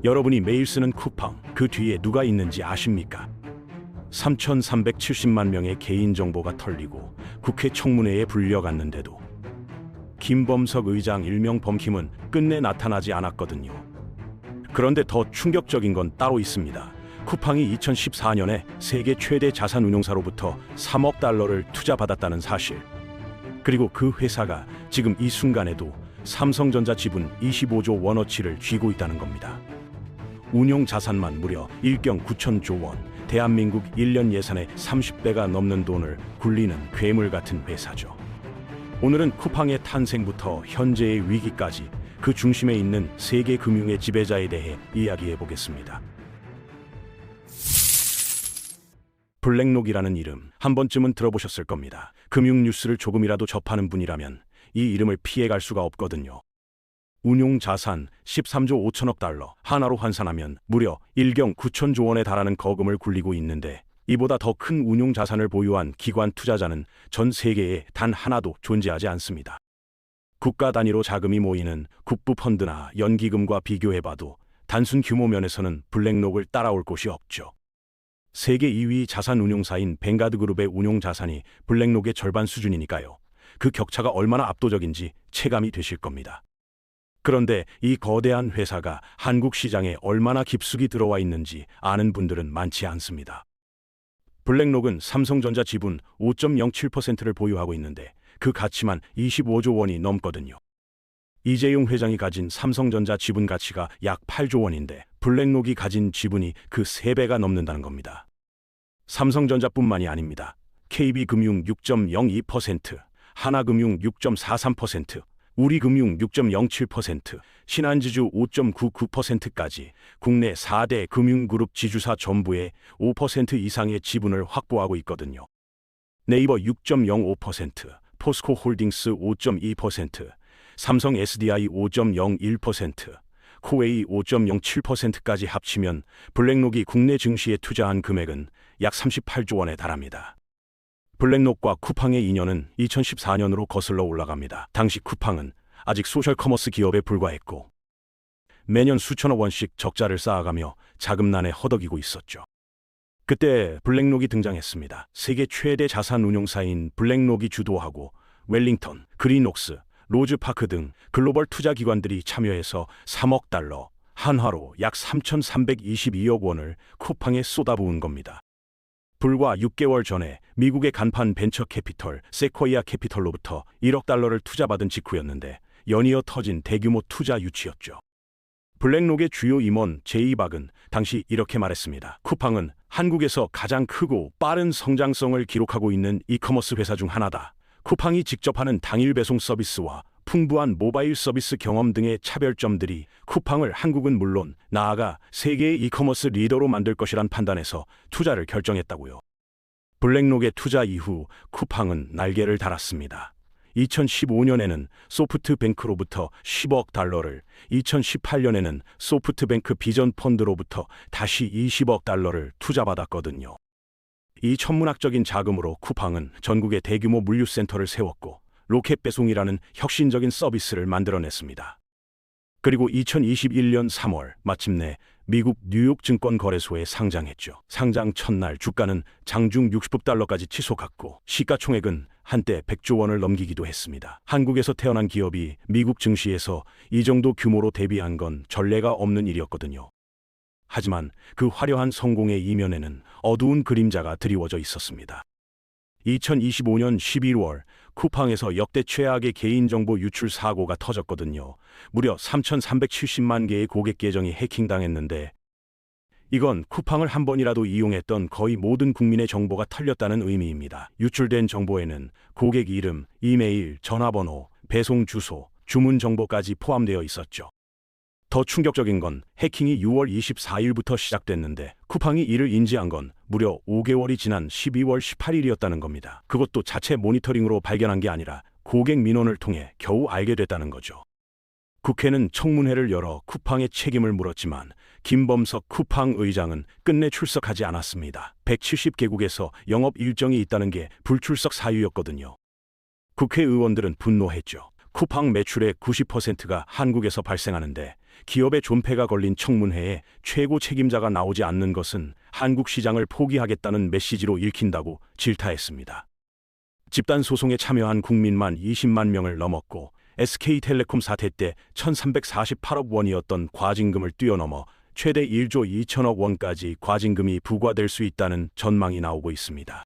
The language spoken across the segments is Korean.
여러분이 매일 쓰는 쿠팡, 그 뒤에 누가 있는지 아십니까? 3,370만 명의 개인정보가 털리고 국회 청문회에 불려갔는데도 김범석 의장 일명 범킴은 끝내 나타나지 않았거든요. 그런데 더 충격적인 건 따로 있습니다. 쿠팡이 2014년에 세계 최대 자산운용사로부터 3억 달러를 투자받았다는 사실. 그리고 그 회사가 지금 이 순간에도 삼성전자 지분 25조 원어치를 쥐고 있다는 겁니다. 운용 자산만 무려 1경 9천조 원, 대한민국 1년 예산의 30배가 넘는 돈을 굴리는 괴물 같은 회사죠. 오늘은 쿠팡의 탄생부터 현재의 위기까지 그 중심에 있는 세계 금융의 지배자에 대해 이야기해 보겠습니다. 블랙록이라는 이름 한 번쯤은 들어보셨을 겁니다. 금융 뉴스를 조금이라도 접하는 분이라면 이 이름을 피해갈 수가 없거든요. 운용 자산 13조 5천억 달러, 하나로 환산하면 무려 1경 9천조 원에 달하는 거금을 굴리고 있는데 이보다 더 큰 운용 자산을 보유한 기관 투자자는 전 세계에 단 하나도 존재하지 않습니다. 국가 단위로 자금이 모이는 국부펀드나 연기금과 비교해봐도 단순 규모 면에서는 블랙록을 따라올 곳이 없죠. 세계 2위 자산운용사인 뱅가드그룹의 운용 자산이 블랙록의 절반 수준이니까요. 그 격차가 얼마나 압도적인지 체감이 되실 겁니다. 그런데 이 거대한 회사가 한국 시장에 얼마나 깊숙이 들어와 있는지 아는 분들은 많지 않습니다. 블랙록은 삼성전자 지분 5.07%를 보유하고 있는데 그 가치만 25조 원이 넘거든요. 이재용 회장이 가진 삼성전자 지분 가치가 약 8조 원인데 블랙록이 가진 지분이 그 3배가 넘는다는 겁니다. 삼성전자뿐만이 아닙니다. KB금융 6.02%, 하나금융 6.43%, 우리금융 6.07%, 신한지주 5.99%까지 국내 4대 금융그룹 지주사 전부의 5% 이상의 지분을 확보하고 있거든요. 네이버 6.05%, 포스코홀딩스 5.2%, 삼성 SDI 5.01%, 코웨이 5.07%까지 합치면 블랙록이 국내 증시에 투자한 금액은 약 38조 원에 달합니다. 블랙록과 쿠팡의 인연은 2014년으로 거슬러 올라갑니다. 당시 쿠팡은 아직 소셜 커머스 기업에 불과했고 매년 수천억 원씩 적자를 쌓아가며 자금난에 허덕이고 있었죠. 그때 블랙록이 등장했습니다. 세계 최대 자산운용사인 블랙록이 주도하고 웰링턴, 그린옥스, 로즈파크 등 글로벌 투자기관들이 참여해서 3억 달러, 한화로 약 3,322억 원을 쿠팡에 쏟아부은 겁니다. 불과 6개월 전에 미국의 간판 벤처 캐피털 세코이아 캐피털로부터 1억 달러를 투자받은 직후였는데 연이어 터진 대규모 투자 유치였죠. 블랙록의 주요 임원 제이박은 당시 이렇게 말했습니다. 쿠팡은 한국에서 가장 크고 빠른 성장성을 기록하고 있는 이커머스 회사 중 하나다. 쿠팡이 직접 하는 당일 배송 서비스와 풍부한 모바일 서비스 경험 등의 차별점들이 쿠팡을 한국은 물론 나아가 세계의 이커머스 리더로 만들 것이란 판단에서 투자를 결정했다고요. 블랙록의 투자 이후 쿠팡은 날개를 달았습니다. 2015년에는 소프트뱅크로부터 10억 달러를, 2018년에는 소프트뱅크 비전펀드로부터 다시 20억 달러를 투자받았거든요. 이 천문학적인 자금으로 쿠팡은 전국에 대규모 물류센터를 세웠고 로켓 배송이라는 혁신적인 서비스를 만들어냈습니다. 그리고 2021년 3월 마침내 미국 뉴욕 증권거래소에 상장했죠. 상장 첫날 주가는 장중 60달러까지 치솟았고 시가총액은 한때 100조 원을 넘기기도 했습니다. 한국에서 태어난 기업이 미국 증시에서 이 정도 규모로 데뷔한 건 전례가 없는 일이었거든요. 하지만 그 화려한 성공의 이면에는 어두운 그림자가 드리워져 있었습니다. 2025년 11월 쿠팡에서 역대 최악의 개인정보 유출 사고가 터졌거든요. 무려 3,370만 개의 고객 계정이 해킹당했는데 이건 쿠팡을 한 번이라도 이용했던 거의 모든 국민의 정보가 털렸다는 의미입니다. 유출된 정보에는 고객 이름, 이메일, 전화번호, 배송 주소, 주문 정보까지 포함되어 있었죠. 더 충격적인 건 해킹이 6월 24일부터 시작됐는데 쿠팡이 이를 인지한 건 무려 5개월이 지난 12월 18일이었다는 겁니다. 그것도 자체 모니터링으로 발견한 게 아니라 고객 민원을 통해 겨우 알게 됐다는 거죠. 국회는 청문회를 열어 쿠팡의 책임을 물었지만 김범석 쿠팡 의장은 끝내 출석하지 않았습니다. 170개국에서 영업 일정이 있다는 게 불출석 사유였거든요. 국회의원들은 분노했죠. 쿠팡 매출의 90%가 한국에서 발생하는데 기업의 존폐가 걸린 청문회에 최고 책임자가 나오지 않는 것은 한국 시장을 포기하겠다는 메시지로 읽힌다고 질타했습니다. 집단 소송에 참여한 국민만 20만 명을 넘었고 SK텔레콤 사태 때 1,348억 원이었던 과징금을 뛰어넘어 최대 1조 2천억 원까지 과징금이 부과될 수 있다는 전망이 나오고 있습니다.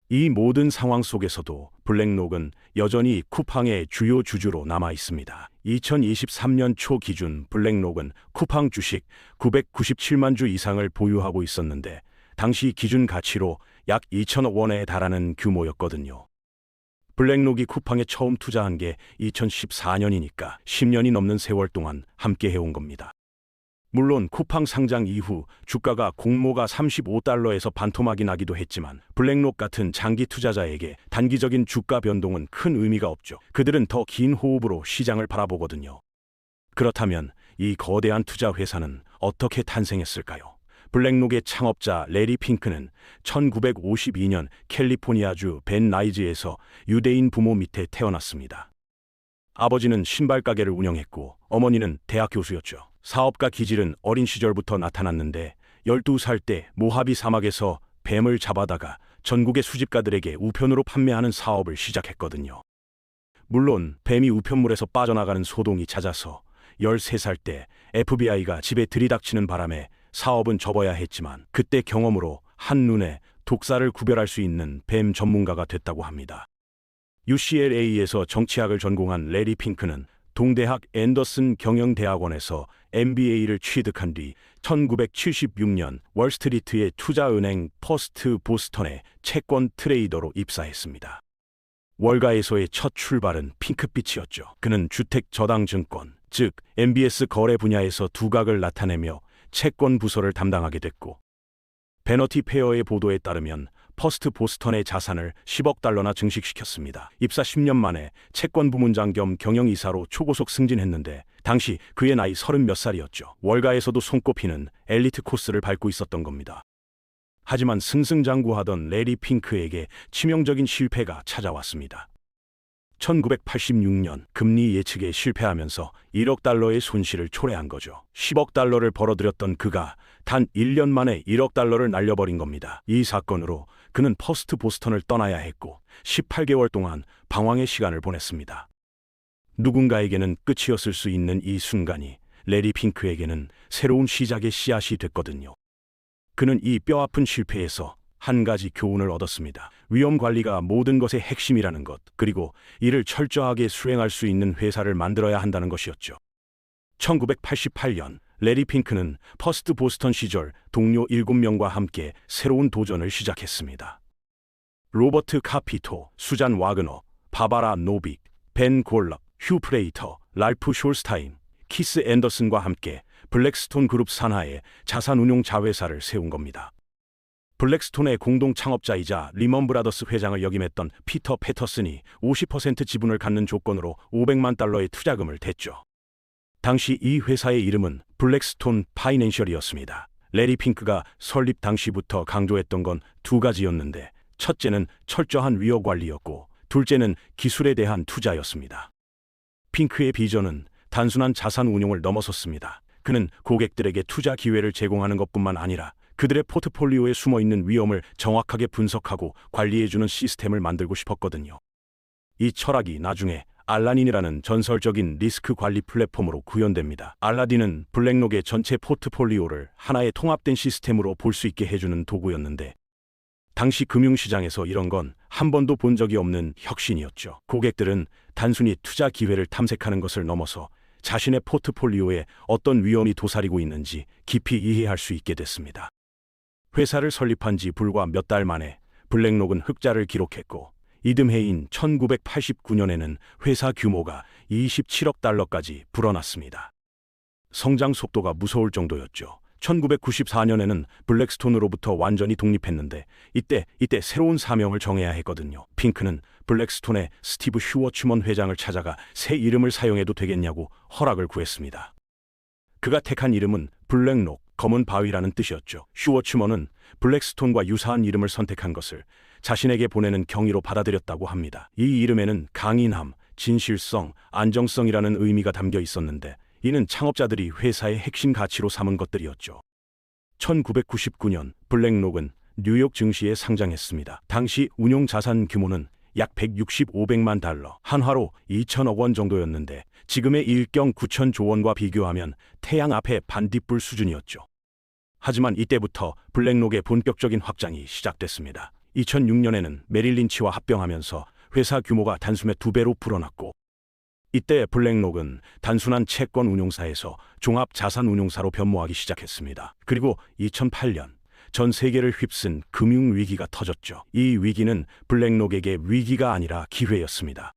이 모든 상황 속에서도 블랙록은 여전히 쿠팡의 주요 주주로 남아 있습니다. 2023년 초 기준 블랙록은 쿠팡 주식 997만 주 이상을 보유하고 있었는데 당시 기준 가치로 약 2천억 원에 달하는 규모였거든요. 블랙록이 쿠팡에 처음 투자한 게 2014년이니까 10년이 넘는 세월 동안 함께 해온 겁니다. 물론 쿠팡 상장 이후 주가가 공모가 $35에서 반토막이 나기도 했지만 블랙록 같은 장기 투자자에게 단기적인 주가 변동은 큰 의미가 없죠. 그들은 더 긴 호흡으로 시장을 바라보거든요. 그렇다면 이 거대한 투자 회사는 어떻게 탄생했을까요? 블랙록의 창업자 레리 핑크는 1952년 캘리포니아주 벤 라이즈에서 유대인 부모 밑에 태어났습니다. 아버지는 신발 가게를 운영했고 어머니는 대학 교수였죠. 사업가 기질은 어린 시절부터 나타났는데 12살 때 모하비 사막에서 뱀을 잡아다가 전국의 수집가들에게 우편으로 판매하는 사업을 시작했거든요. 물론 뱀이 우편물에서 빠져나가는 소동이 잦아서 13살 때 FBI가 집에 들이닥치는 바람에 사업은 접어야 했지만 그때 경험으로 한눈에 독사를 구별할 수 있는 뱀 전문가가 됐다고 합니다. UCLA에서 정치학을 전공한 레리 핑크는 동대학 앤더슨 경영대학원에서 MBA를 취득한 뒤 1976년 월스트리트의 투자은행 퍼스트 보스턴의 채권 트레이더로 입사했습니다. 월가에서의 첫 출발은 핑크빛이었죠. 그는 주택저당증권, 즉 MBS 거래 분야에서 두각을 나타내며 채권 부서를 담당하게 됐고 베너티 페어의 보도에 따르면 퍼스트 보스턴의 자산을 $10억 증식시켰습니다. 입사 10년 만에 채권 부문장 겸 경영이사로 초고속 승진했는데 당시 그의 나이 30몇 살이었죠. 월가에서도 손꼽히는 엘리트 코스를 밟고 있었던 겁니다. 하지만 승승장구하던 레리 핑크에게 치명적인 실패가 찾아왔습니다. 1986년 금리 예측에 실패하면서 $1억 손실을 초래한 거죠. $10억 벌어들였던 그가 단 1년 만에 $1억 날려버린 겁니다. 이 사건으로 그는 퍼스트 보스턴을 떠나야 했고 18개월 동안 방황의 시간을 보냈습니다. 누군가에게는 끝이었을 수 있는 이 순간이 레리 핑크에게는 새로운 시작의 씨앗이 됐거든요. 그는 이 뼈아픈 실패에서 한 가지 교훈을 얻었습니다. 위험 관리가 모든 것의 핵심이라는 것, 그리고 이를 철저하게 수행할 수 있는 회사를 만들어야 한다는 것이었죠. 1988년 레리 핑크는 퍼스트 보스턴 시절 동료 7명과 함께 새로운 도전을 시작했습니다. 로버트 카피토, 수잔 와그너, 바바라 노빅, 벤 골럽, 휴 프레이터, 랄프 숄스타인, 키스 앤더슨과 함께 블랙스톤 그룹 산하의 자산운용 자회사를 세운 겁니다. 블랙스톤의 공동 창업자이자 리먼 브라더스 회장을 역임했던 피터 패터슨이 50% 지분을 갖는 조건으로 $500만 투자금을 댔죠. 당시 이 회사의 이름은 블랙스톤 파이낸셜이었습니다. 레리 핑크가 설립 당시부터 강조했던 건 두 가지였는데 첫째는 철저한 위험 관리였고 둘째는 기술에 대한 투자였습니다. 핑크의 비전은 단순한 자산 운용을 넘어섰습니다. 그는 고객들에게 투자 기회를 제공하는 것뿐만 아니라 그들의 포트폴리오에 숨어있는 위험을 정확하게 분석하고 관리해주는 시스템을 만들고 싶었거든요. 이 철학이 나중에 알라딘이라는 전설적인 리스크 관리 플랫폼으로 구현됩니다. 알라딘은 블랙록의 전체 포트폴리오를 하나의 통합된 시스템으로 볼 수 있게 해주는 도구였는데 당시 금융시장에서 이런 건 한 번도 본 적이 없는 혁신이었죠. 고객들은 단순히 투자 기회를 탐색하는 것을 넘어서 자신의 포트폴리오에 어떤 위험이 도사리고 있는지 깊이 이해할 수 있게 됐습니다. 회사를 설립한 지 불과 몇 달 만에 블랙록은 흑자를 기록했고 이듬해인 1989년에는 회사 규모가 $27억 불어났습니다. 성장 속도가 무서울 정도였죠. 1994년에는 블랙스톤으로부터 완전히 독립했는데 이때 새로운 사명을 정해야 했거든요. 핑크는 블랙스톤의 스티브 슈워츠먼 회장을 찾아가 새 이름을 사용해도 되겠냐고 허락을 구했습니다. 그가 택한 이름은 블랙록, 검은 바위라는 뜻이었죠. 슈워츠먼은 블랙스톤과 유사한 이름을 선택한 것을 자신에게 보내는 경위로 받아들였다고 합니다. 이 이름에는 강인함, 진실성, 안정성이라는 의미가 담겨 있었는데 이는 창업자들이 회사의 핵심 가치로 삼은 것들이었죠. 1999년 블랙록은 뉴욕 증시에 상장했습니다. 당시 운용 자산 규모는 약 165백만 달러, 한화로 2천억 원 정도였는데 지금의 일경 9천조 원과 비교하면 태양 앞에 반딧불 수준이었죠. 하지만 이때부터 블랙록의 본격적인 확장이 시작됐습니다. 2006년에는 메릴 린치와 합병하면서 회사 규모가 단숨에 2배로 불어났고, 이때 블랙록은 단순한 채권 운용사에서 종합 자산 운용사로 변모하기 시작했습니다. 그리고 2008년 전 세계를 휩쓴 금융위기가 터졌죠. 이 위기는 블랙록에게 위기가 아니라 기회였습니다.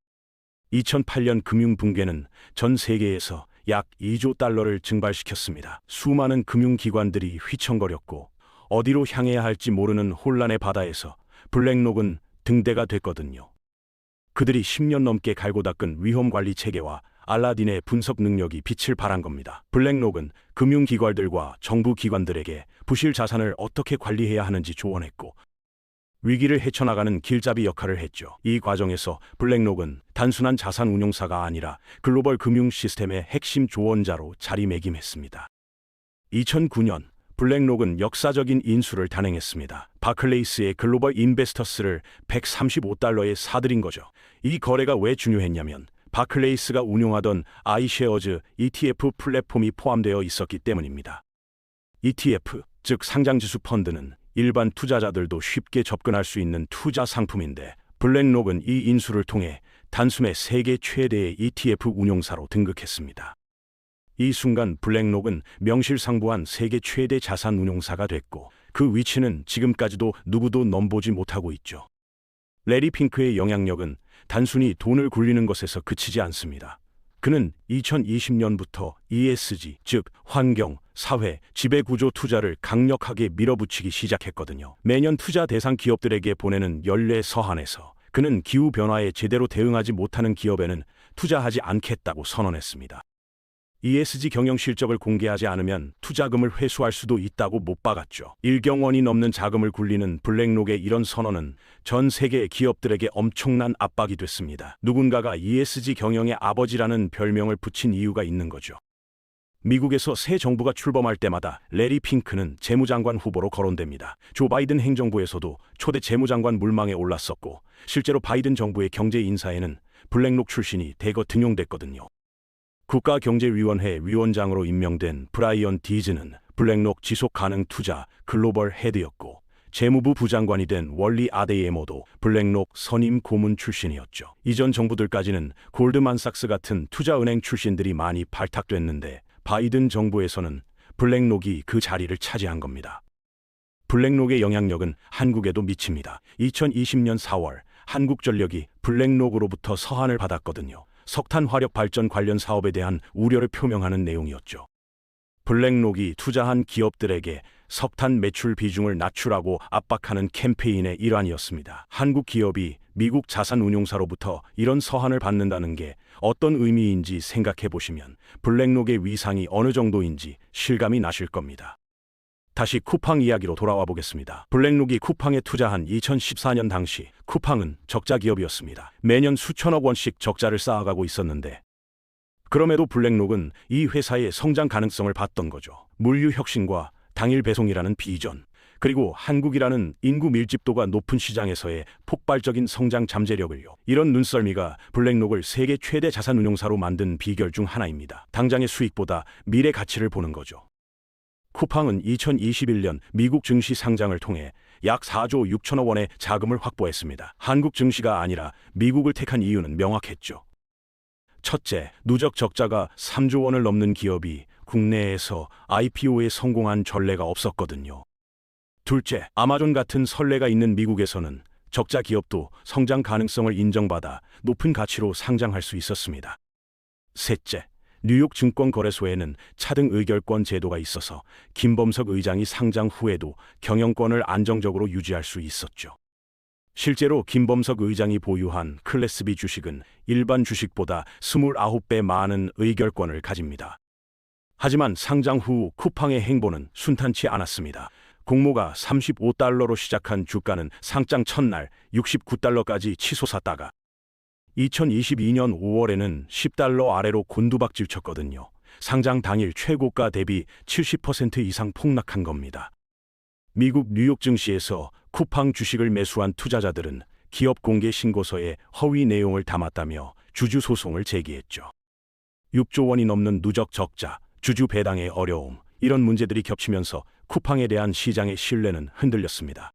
2008년 금융붕괴는 전 세계에서 약 2조 달러를 증발시켰습니다. 수많은 금융기관들이 휘청거렸고 어디로 향해야 할지 모르는 혼란의 바다에서 블랙록은 등대가 됐거든요. 그들이 10년 넘게 갈고 닦은 위험관리 체계와 알라딘의 분석 능력이 빛을 발한 겁니다. 블랙록은 금융기관들과 정부기관들에게 부실 자산을 어떻게 관리해야 하는지 조언했고 위기를 헤쳐나가는 길잡이 역할을 했죠. 이 과정에서 블랙록은 단순한 자산 운용사가 아니라 글로벌 금융 시스템의 핵심 조언자로 자리매김했습니다. 2009년 블랙록은 역사적인 인수를 단행했습니다. 바클레이스의 글로벌 인베스터스를 135달러에 사들인 거죠. 이 거래가 왜 중요했냐면 바클레이스가 운용하던 아이쉐어즈 ETF 플랫폼이 포함되어 있었기 때문입니다. ETF, 즉 상장지수 펀드는 일반 투자자들도 쉽게 접근할 수 있는 투자 상품인데 블랙록은 이 인수를 통해 단숨에 세계 최대의 ETF 운용사로 등극했습니다. 이 순간 블랙록은 명실상부한 세계 최대 자산 운용사가 됐고 그 위치는 지금까지도 누구도 넘보지 못하고 있죠. 레리 핑크의 영향력은 단순히 돈을 굴리는 것에서 그치지 않습니다. 그는 2020년부터 ESG, 즉 환경, 사회, 지배구조 투자를 강력하게 밀어붙이기 시작했거든요. 매년 투자 대상 기업들에게 보내는 연례 서한에서 그는 기후변화에 제대로 대응하지 못하는 기업에는 투자하지 않겠다고 선언했습니다. ESG 경영 실적을 공개하지 않으면 투자금을 회수할 수도 있다고 못 박았죠. 1경원이 넘는 자금을 굴리는 블랙록의 이런 선언은 전 세계의 기업들에게 엄청난 압박이 됐습니다. 누군가가 ESG 경영의 아버지라는 별명을 붙인 이유가 있는 거죠. 미국에서 새 정부가 출범할 때마다 레리 핑크는 재무장관 후보로 거론됩니다. 조 바이든 행정부에서도 초대 재무장관 물망에 올랐었고 실제로 바이든 정부의 경제 인사에는 블랙록 출신이 대거 등용됐거든요. 국가경제위원회 위원장으로 임명된 브라이언 디즈는 블랙록 지속가능 투자 글로벌 헤드였고 재무부 부장관이 된 월리 아데이에모도 블랙록 선임 고문 출신이었죠. 이전 정부들까지는 골드만삭스 같은 투자은행 출신들이 많이 발탁됐는데 바이든 정부에서는 블랙록이 그 자리를 차지한 겁니다. 블랙록의 영향력은 한국에도 미칩니다. 2020년 4월 한국전력이 블랙록으로부터 서한을 받았거든요. 석탄 화력 발전 관련 사업에 대한 우려를 표명하는 내용이었죠. 블랙록이 투자한 기업들에게 석탄 매출 비중을 낮추라고 압박하는 캠페인의 일환이었습니다. 한국 기업이 미국 자산운용사로부터 이런 서한을 받는다는 게 어떤 의미인지 생각해 보시면 블랙록의 위상이 어느 정도인지 실감이 나실 겁니다. 다시 쿠팡 이야기로 돌아와 보겠습니다. 블랙록이 쿠팡에 투자한 2014년 당시 쿠팡은 적자 기업이었습니다. 매년 수천억 원씩 적자를 쌓아가고 있었는데 그럼에도 블랙록은 이 회사의 성장 가능성을 봤던 거죠. 물류 혁신과 당일 배송이라는 비전, 그리고 한국이라는 인구 밀집도가 높은 시장에서의 폭발적인 성장 잠재력을요. 이런 눈썰미가 블랙록을 세계 최대 자산 운용사로 만든 비결 중 하나입니다. 당장의 수익보다 미래 가치를 보는 거죠. 쿠팡은 2021년 미국 증시 상장을 통해 약 4조 6천억 원의 자금을 확보했습니다. 한국 증시가 아니라 미국을 택한 이유는 명확했죠. 첫째, 누적 적자가 3조 원을 넘는 기업이 국내에서 IPO에 성공한 전례가 없었거든요. 둘째, 아마존 같은 선례가 있는 미국에서는 적자 기업도 성장 가능성을 인정받아 높은 가치로 상장할 수 있었습니다. 셋째, 뉴욕 증권거래소에는 차등 의결권 제도가 있어서 김범석 의장이 상장 후에도 경영권을 안정적으로 유지할 수 있었죠. 실제로 김범석 의장이 보유한 클래스 B 주식은 일반 주식보다 29배 많은 의결권을 가집니다. 하지만 상장 후 쿠팡의 행보는 순탄치 않았습니다. 공모가 35달러로 시작한 주가는 상장 첫날 69달러까지 치솟았다가 2022년 5월에는 10달러 아래로 곤두박질 쳤거든요. 상장 당일 최고가 대비 70% 이상 폭락한 겁니다. 미국 뉴욕 증시에서 쿠팡 주식을 매수한 투자자들은 기업 공개 신고서에 허위 내용을 담았다며 주주 소송을 제기했죠. 6조 원이 넘는 누적 적자, 주주 배당의 어려움, 이런 문제들이 겹치면서 쿠팡에 대한 시장의 신뢰는 흔들렸습니다.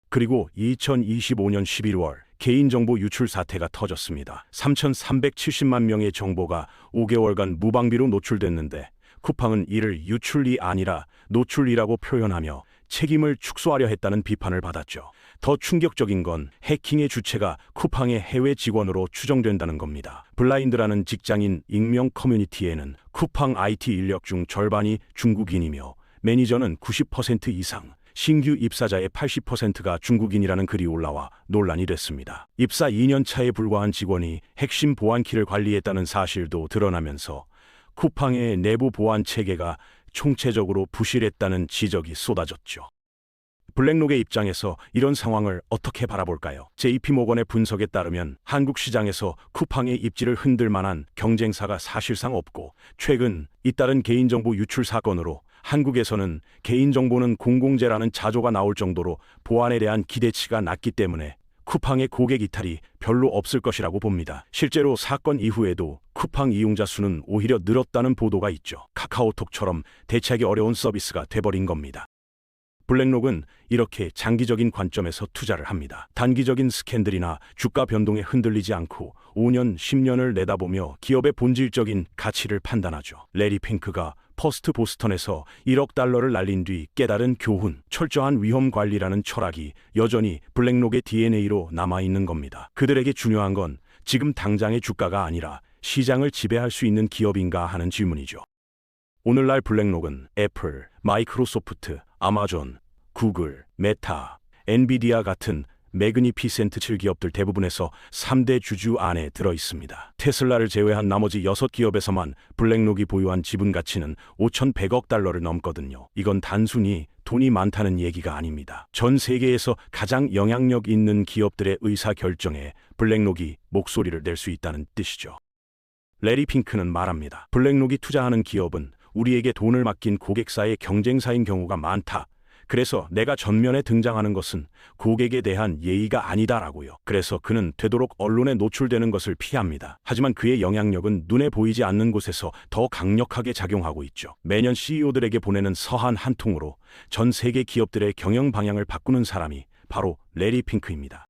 그리고 2025년 11월 개인정보 유출 사태가 터졌습니다. 3,370만 명의 정보가 5개월간 무방비로 노출됐는데 쿠팡은 이를 유출이 아니라 노출이라고 표현하며 책임을 축소하려 했다는 비판을 받았죠. 더 충격적인 건 해킹의 주체가 쿠팡의 해외 직원으로 추정된다는 겁니다. 블라인드라는 직장인 익명 커뮤니티에는 쿠팡 IT 인력 중 절반이 중국인이며 매니저는 90% 이상, 신규 입사자의 80%가 중국인이라는 글이 올라와 논란이 됐습니다. 입사 2년 차에 불과한 직원이 핵심 보안키를 관리했다는 사실도 드러나면서 쿠팡의 내부 보안 체계가 총체적으로 부실했다는 지적이 쏟아졌죠. 블랙록의 입장에서 이런 상황을 어떻게 바라볼까요? JP모건의 분석에 따르면 한국 시장에서 쿠팡의 입지를 흔들 만한 경쟁사가 사실상 없고 최근 잇따른 개인정보 유출 사건으로 한국에서는 개인정보는 공공재라는 자조가 나올 정도로 보안에 대한 기대치가 낮기 때문에 쿠팡의 고객 이탈이 별로 없을 것이라고 봅니다. 실제로 사건 이후에도 쿠팡 이용자 수는 오히려 늘었다는 보도가 있죠. 카카오톡처럼 대체하기 어려운 서비스가 돼버린 겁니다. 블랙록은 이렇게 장기적인 관점에서 투자를 합니다. 단기적인 스캔들이나 주가 변동에 흔들리지 않고 5년, 10년을 내다보며 기업의 본질적인 가치를 판단하죠. 레리 핑크가 퍼스트 보스턴에서 1억 달러를 날린 뒤 깨달은 교훈, 철저한 위험 관리라는 철학이 여전히 블랙록의 DNA로 남아있는 겁니다. 그들에게 중요한 건 지금 당장의 주가가 아니라 시장을 지배할 수 있는 기업인가 하는 질문이죠. 오늘날 블랙록은 애플, 마이크로소프트, 아마존, 구글, 메타, 엔비디아 같은 매그니피센트 7기업들 대부분에서 3대 주주 안에 들어 있습니다. 테슬라를 제외한 나머지 6기업에서만 블랙록이 보유한 지분 가치는 5,100억 달러를 넘거든요. 이건 단순히 돈이 많다는 얘기가 아닙니다. 전 세계에서 가장 영향력 있는 기업들의 의사결정에 블랙록이 목소리를 낼 수 있다는 뜻이죠. 레리 핑크는 말합니다. 블랙록이 투자하는 기업은 우리에게 돈을 맡긴 고객사의 경쟁사인 경우가 많다. 그래서 내가 전면에 등장하는 것은 고객에 대한 예의가 아니다라고요. 그래서 그는 되도록 언론에 노출되는 것을 피합니다. 하지만 그의 영향력은 눈에 보이지 않는 곳에서 더 강력하게 작용하고 있죠. 매년 CEO들에게 보내는 서한 한 통으로 전 세계 기업들의 경영 방향을 바꾸는 사람이 바로 레리 핑크입니다.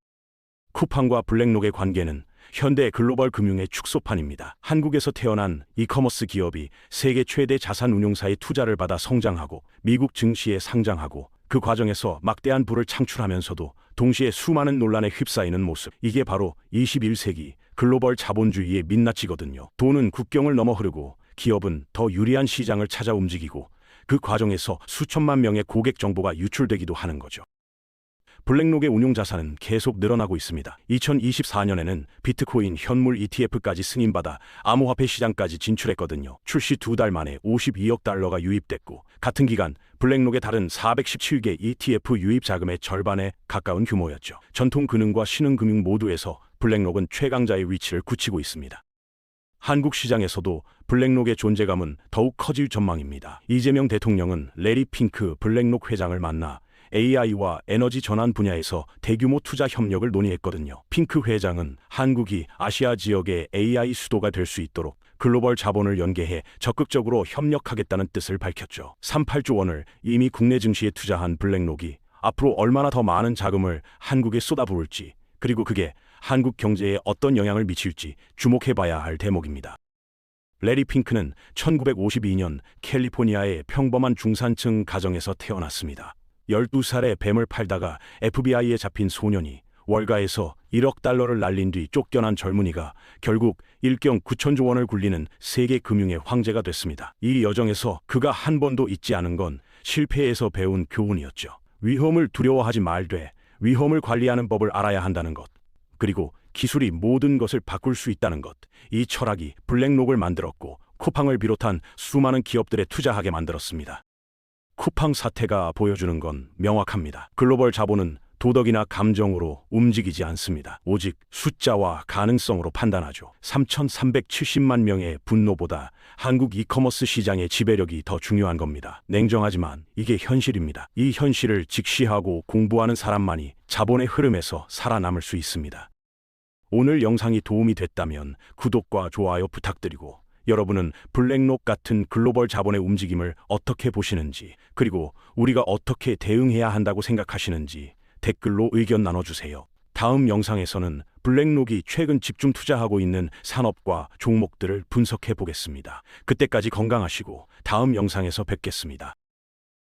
쿠팡과 블랙록의 관계는 현대 글로벌 금융의 축소판입니다. 한국에서 태어난 이커머스 기업이 세계 최대 자산 운용사의 투자를 받아 성장하고 미국 증시에 상장하고 그 과정에서 막대한 부를 창출하면서도 동시에 수많은 논란에 휩싸이는 모습. 이게 바로 21세기 글로벌 자본주의의 민낯이거든요. 돈은 국경을 넘어 흐르고 기업은 더 유리한 시장을 찾아 움직이고 그 과정에서 수천만 명의 고객 정보가 유출되기도 하는 거죠. 블랙록의 운용 자산은 계속 늘어나고 있습니다. 2024년에는 비트코인 현물 ETF까지 승인받아 암호화폐 시장까지 진출했거든요. 출시 2달 만에 52억 달러가 유입됐고 같은 기간 블랙록의 다른 417개 ETF 유입 자금의 절반에 가까운 규모였죠. 전통 금융과 신흥금융 모두에서 블랙록은 최강자의 위치를 굳히고 있습니다. 한국 시장에서도 블랙록의 존재감은 더욱 커질 전망입니다. 이재명 대통령은 레리 핑크 블랙록 회장을 만나 AI와 에너지 전환 분야에서 대규모 투자 협력을 논의했거든요. 핑크 회장은 한국이 아시아 지역의 AI 수도가 될 수 있도록 글로벌 자본을 연계해 적극적으로 협력하겠다는 뜻을 밝혔죠. 38조 원을 이미 국내 증시에 투자한 블랙록이 앞으로 얼마나 더 많은 자금을 한국에 쏟아부을지, 그리고 그게 한국 경제에 어떤 영향을 미칠지 주목해봐야 할 대목입니다. 레리 핑크는 1952년 캘리포니아의 평범한 중산층 가정에서 태어났습니다. 12살에 뱀을 팔다가 FBI에 잡힌 소년이 월가에서 1억 달러를 날린 뒤 쫓겨난 젊은이가 결국 1경 9천조 원을 굴리는 세계 금융의 황제가 됐습니다. 이 여정에서 그가 한 번도 잊지 않은 건 실패에서 배운 교훈이었죠. 위험을 두려워하지 말되 위험을 관리하는 법을 알아야 한다는 것, 그리고 기술이 모든 것을 바꿀 수 있다는 것. 이 철학이 블랙록을 만들었고 쿠팡을 비롯한 수많은 기업들에 투자하게 만들었습니다. 쿠팡 사태가 보여주는 건 명확합니다. 글로벌 자본은 도덕이나 감정으로 움직이지 않습니다. 오직 숫자와 가능성으로 판단하죠. 3,370만 명의 분노보다 한국 이커머스 시장의 지배력이 더 중요한 겁니다. 냉정하지만 이게 현실입니다. 이 현실을 직시하고 공부하는 사람만이 자본의 흐름에서 살아남을 수 있습니다. 오늘 영상이 도움이 됐다면 구독과 좋아요 부탁드리고, 여러분은 블랙록 같은 글로벌 자본의 움직임을 어떻게 보시는지, 그리고 우리가 어떻게 대응해야 한다고 생각하시는지 댓글로 의견 나눠주세요. 다음 영상에서는 블랙록이 최근 집중 투자하고 있는 산업과 종목들을 분석해 보겠습니다. 그때까지 건강하시고 다음 영상에서 뵙겠습니다.